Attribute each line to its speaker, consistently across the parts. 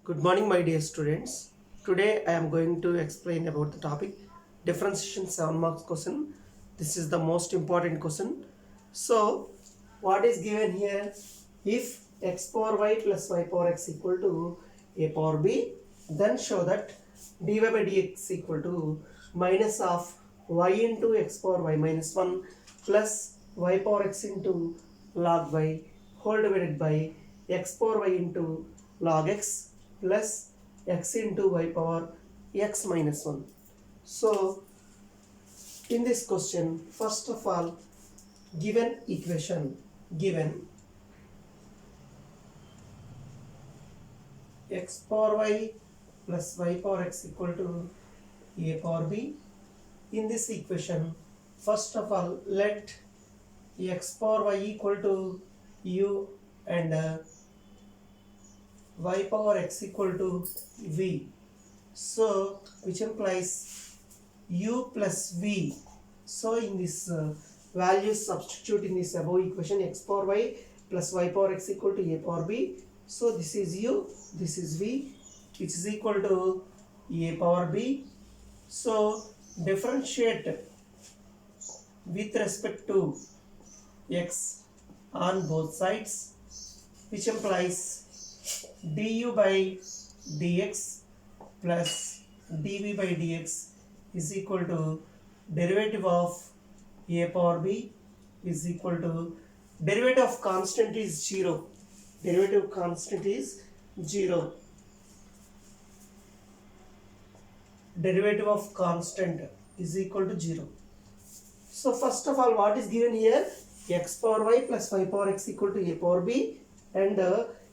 Speaker 1: Good morning, my dear students. Today I am going to explain about the topic differentiation 7 marks question. This is the most important question. So, what is given here? If x power y plus y power x equal to a power b, then show that dy by dx equal to minus of y into x power y minus 1 plus y power x into log y whole divided by x power y into log x plus x into y power x minus 1. So, in this question, first of all, given equation, given x power y plus y power x equal to a power b. In this equation, first of all, let x power y equal to u and y power x equal to v. So, which implies u plus v. So, in this values substitute in this above equation x power y plus y power x equal to a power b. So, this is u, this is v, which is equal to a power b. So, differentiate with respect to x on both sides, which implies du by dx plus dv by dx is equal to derivative of a power b is equal to derivative of constant is 0. Derivative of constant is 0. Derivative of constant is equal to 0. So first of all, what is given here? X power y plus y power x equal to a power b, and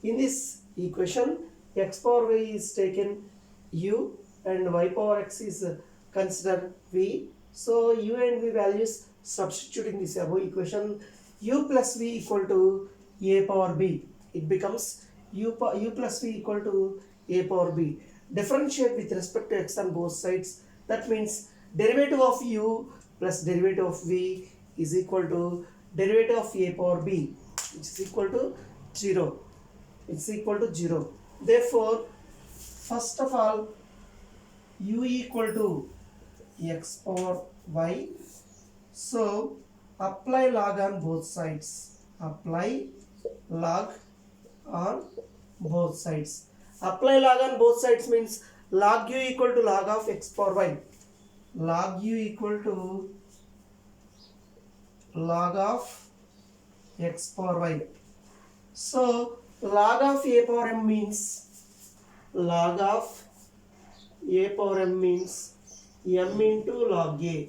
Speaker 1: in this equation x power y is taken u and y power x is considered v. So u and v values substituting this above equation, u plus v equal to a power b. It becomes u plus v equal to a power b. Differentiate with respect to x on both sides. That means derivative of u plus derivative of v is equal to derivative of a power b, which is equal to 0. It's equal to 0. Therefore, first of all, u equal to x power y. So, apply log on both sides. Apply log on both sides. Apply log on both sides means log u equal to log of x power y. Log u equal to log of x power y. So, log of a power m means log of a power m means m into log a.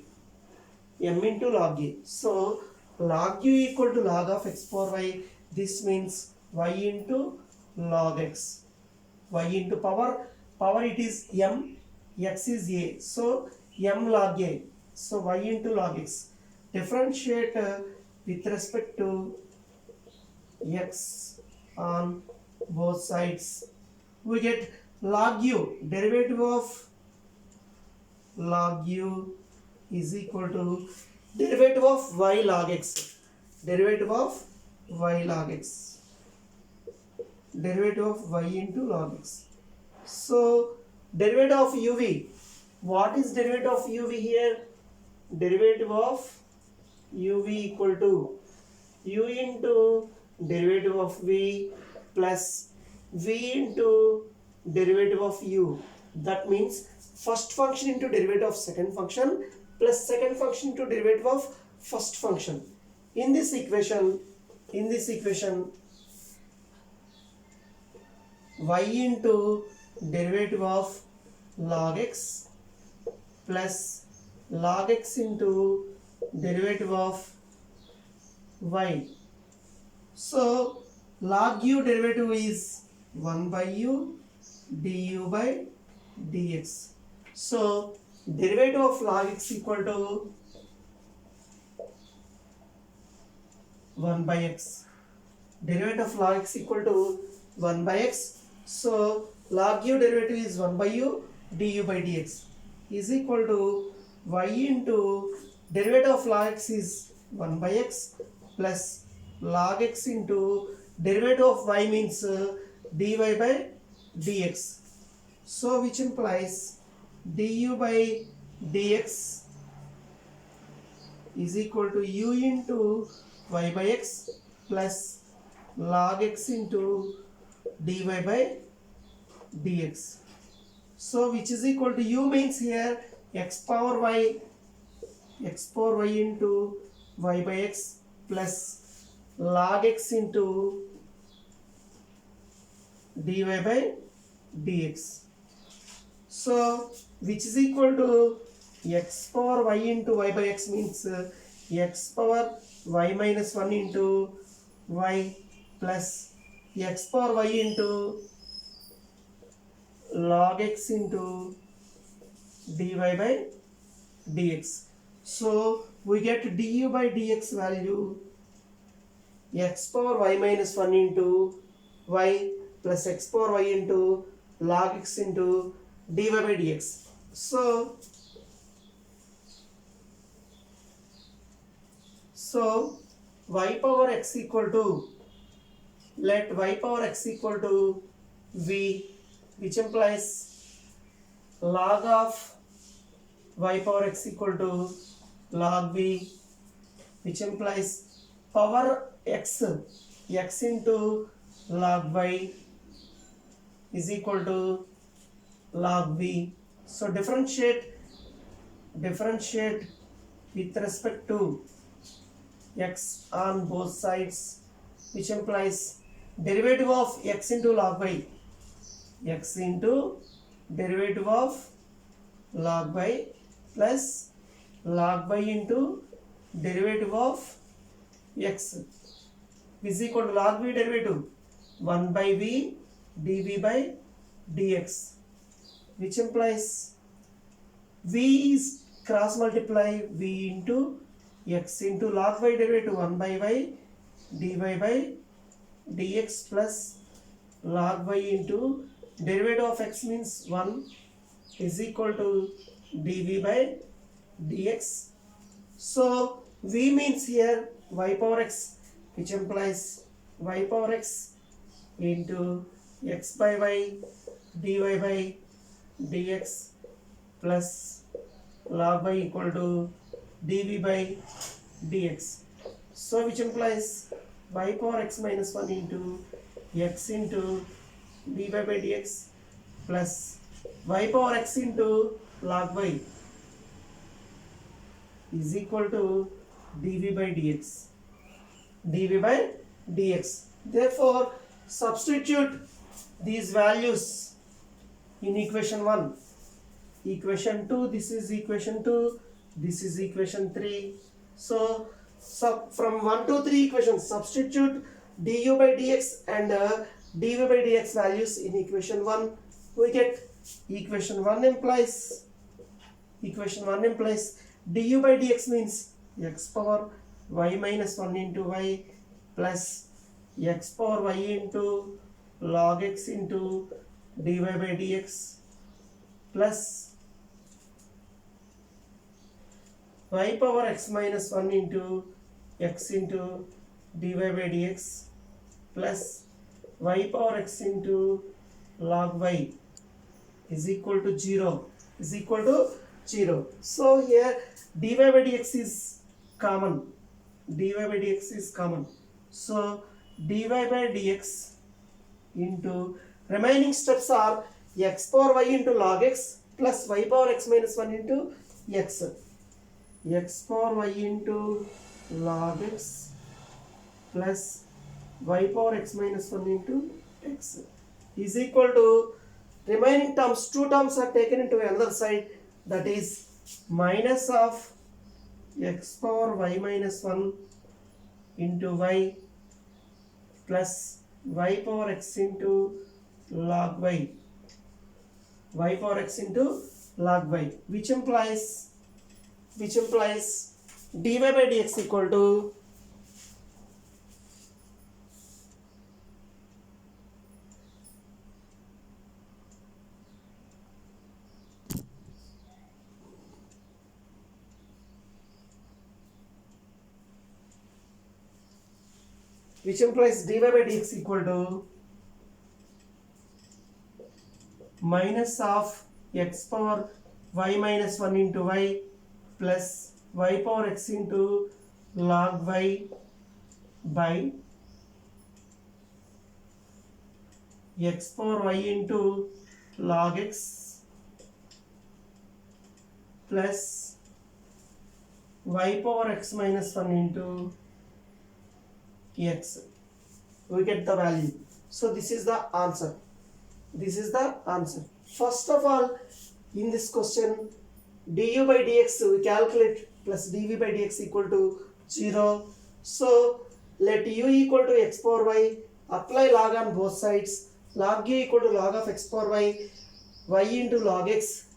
Speaker 1: M into log a. So, log u equal to log of x power y. This means y into log x. Y into power it is m, x is a. So, m log a. So, y into log x. Differentiate with respect to x on both sides. We get log u, derivative of log u is equal to derivative of y log x. Derivative of y log x. Derivative of y into log x. So, derivative of uv. What is derivative of uv here? Derivative of uv equal to u into derivative of v plus v into derivative of u. That means first function into derivative of second function plus second function into derivative of first function. In this equation, y into derivative of log x plus log x into derivative of y. So, log u derivative is 1 by u du by dx. So, derivative of log x equal to 1 by x. Derivative of log x equal to 1 by x. So, log u derivative is 1 by u du by dx is equal to y into derivative of log x is 1 by x plus log x into derivative of y means dy by dx. So which implies du by dx is equal to u into y by x plus log x into dy by dx. So which is equal to u means here x power y into y by x plus log x into dy by dx. So which is equal to x power y into y by x means x power y minus 1 into y plus x power y into log x into dy by dx. So we get du by dx value x power y minus 1 into y plus x power y into log x into dy by dx. So y power x equal to, let y power x equal to v, which implies log of y power x equal to log v, which implies power x into log y is equal to log v. So differentiate with respect to x on both sides, which implies derivative of x into log y, x into derivative of log y plus log y into derivative of x is equal to log v derivative 1 by v dv by dx, which implies v is cross multiply v into x into log y derivative 1 by y dy by dx plus log y into derivative of x means 1 is equal to dv by dx. So v means here y power x, which implies y power x into x by y dy by dx plus log y equal to dv by dx. So which implies y power x minus 1 into x into dy by dx plus y power x into log y is equal to dv by dx. Therefore substitute these values in equation 1, equation 2, this is equation 2, this is equation 3. So from 1 to 3 equations, substitute du by dx and dv by dx values in equation 1. We get equation 1 implies du by dx means x power y minus 1 into y plus x power y into log x into dy by dx plus y power x minus 1 into x into dy by dx plus y power x into log y is equal to 0. So here dy by dx is common. So dy by dx into remaining steps are x power y into log x plus y power x minus 1 into x. X power y into log x plus y power x minus 1 into x is equal to remaining terms, two terms are taken into another side, that is minus of x power y minus 1 into y plus y power x into log y, which implies dy by dx equal to dy by dx equal to minus of x power y minus 1 into y plus y power x into log y by x power y into log x plus y power x minus 1 into x. We get the value. So this is the answer. This is the answer. First of all, in this question, du by dx we calculate plus dv by dx equal to 0. So let u equal to x power y, apply log on both sides, log u equal to log of x power y, y into log x.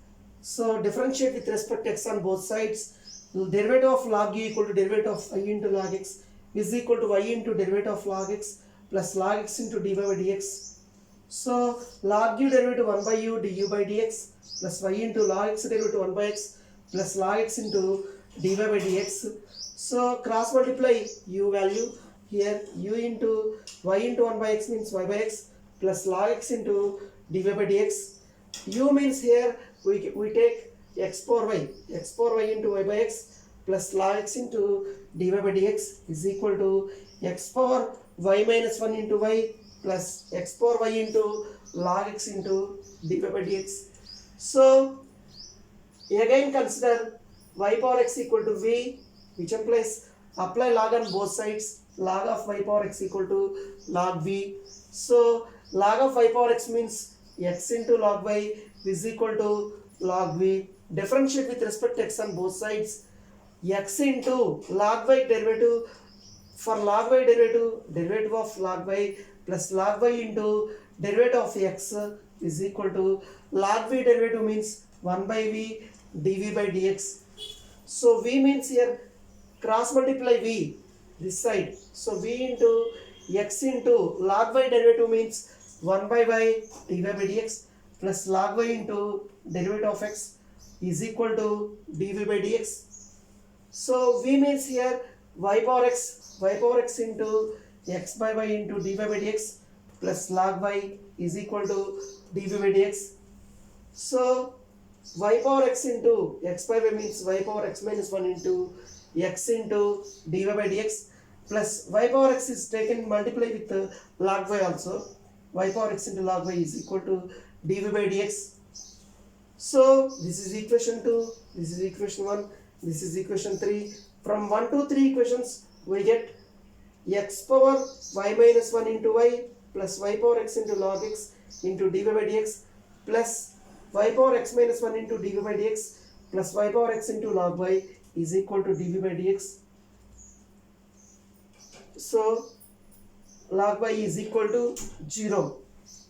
Speaker 1: So differentiate with respect to x on both sides. Derivative of log u equal to derivative of y into log x is equal to y into derivative of log x plus log x into dy by dx. So log u derivative 1 by u du by dx plus y into log x derivative 1 by x plus log x into dy by dx. So cross multiply u value here, u into y into 1 by x means y by x plus log x into dy by dx. U means here we take x power y into y by x plus log x into dy by dx is equal to x power y minus 1 into y plus x power y into log x into dy by dx. So again consider y power x equal to v, which implies apply log on both sides, log of y power x equal to log v. So log of y power x means x into log y is equal to log v. Differentiate with respect to x on both sides, x into log y derivative, for log y derivative of log y plus log y into derivative of x is equal to log v derivative means 1 by v dv by dx. So v means here cross multiply v this side. So v into x into log y derivative means 1 by y dy by dx plus log y into derivative of x is equal to dv by dx. So v means here y power x into x by y into dy by dx plus log y is equal to dv by dx. So y power x into x by y means y power x minus 1 into x into dy by dx plus y power x is taken multiply with log y also. Y power x into log y is equal to dv by dx. So this is equation 2, this is equation 1, this is equation 3. From 1 to 3 equations we get x power y minus 1 into y plus y power x into log x into dy by dx plus y power x minus 1 into dy by dx plus y power x into log y is equal to dv by dx. So log y is equal to 0.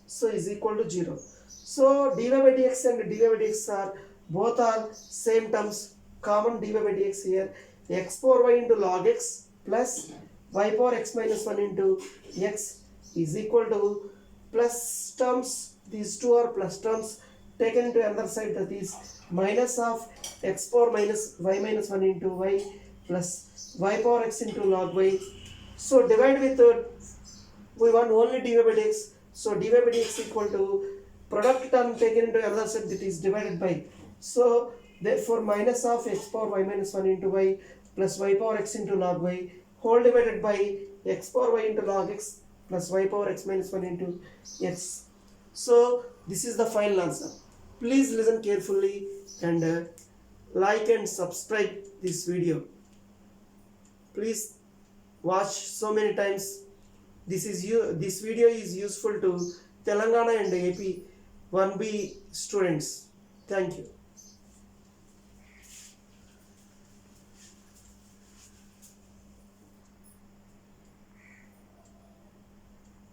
Speaker 1: So is equal to 0. So dy by dx and dy by dx are both are same terms. Common dy by dx here, x power y into log x plus y power x minus 1 into x is equal to plus terms. These two are plus terms taken into another side, that is minus of x power minus y minus 1 into y plus y power x into log y. So divide with we want only dy by dx. So dy by dx equal to product term taken into another side, that is divided by. So therefore minus of x power y minus 1 into y plus y power x into log y whole divided by x power y into log x plus y power x minus 1 into x. So this is the final answer. Please listen carefully and like and subscribe this video. Please watch so many times. This video is useful to Telangana and AP 1B students. Thank you.